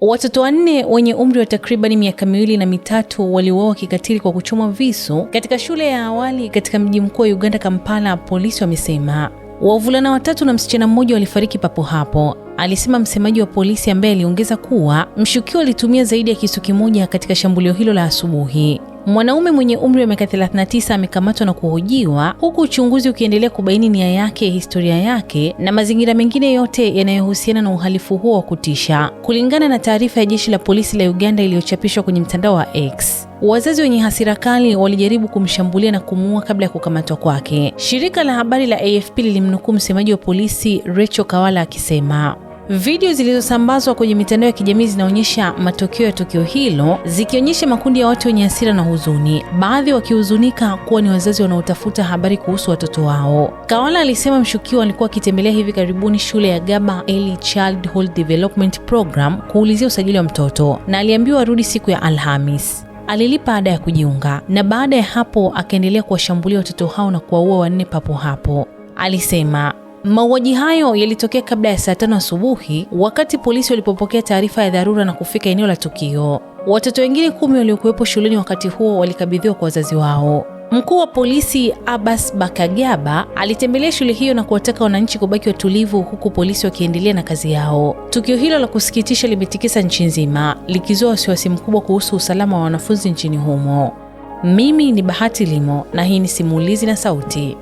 Watoto wanne wenye umri wa takriban miaka 2 na 3 waliuawa kikatili kwa kuchomwa visu katika shule ya awali katika mji mkuu wa Uganda, Kampala, polisi wamesema. Wavulana 3 na msichana mmoja walifariki papo hapo, alisema msemaji wa polisi, ambaye aliongeza kuwa mshukiwa alitumia zaidi ya kisu kimoja katika shambulio hilo la asubuhi. Mwanaume mwenye umri wa miaka 39 amekamatwa na kuhojiwa, huku uchunguzi ukiendelea kubaini nia yake, historia yake na mazingira mengine yote yanayohusiana na uhalifu huo wa kutisha. Kulingana na taarifa ya jeshi la polisi la Uganda iliyochapishwa kwenye mtandao wa X, wazazi wenye hasira kali walijaribu kumshambulia na kumuua kabla ya kukamatwa kwake. Shirika la habari la AFP lilimnukuu msemaji wa polisi Rachel Kawala akisema, video zilizosambazwa kwenye mitandao ya kijamii zinaonyesha matokeo ya tukio hilo, zikionyesha makundi ya watu wenye hasira na huzuni, baadhi wakihuzunika kuwa ni wazazi wanaotafuta habari kuhusu watoto wao. Kawala alisema mshukiwa alikuwa akitembelea hivi karibuni shule ya Gaba Early Childhood Development Program kuulizia usajili wa mtoto, na aliambiwa arudi siku ya Alhamis. Alilipa ada ya kujiunga, na baada ya hapo akaendelea kuwashambulia watoto hao na kuwaua 4 papo hapo. Alisema mauaji hayo yalitokea kabla ya saa 5 asubuhi wakati polisi walipopokea taarifa ya dharura na kufika eneo la tukio. Watoto wengine 10 waliokuwepo shuleni wakati huo walikabidhiwa kwa wazazi wao. Mkuu wa polisi Abbas Bakagaba alitembelea shule hiyo na kuwataka wananchi kubaki watulivu, huku polisi wakiendelea na kazi yao. Tukio hilo la kusikitisha limetikisa nchi nzima, likizua wasiwasi mkubwa kuhusu usalama wa wanafunzi nchini humo. Mimi ni Bahati Limo na hii ni Simulizi na Sauti.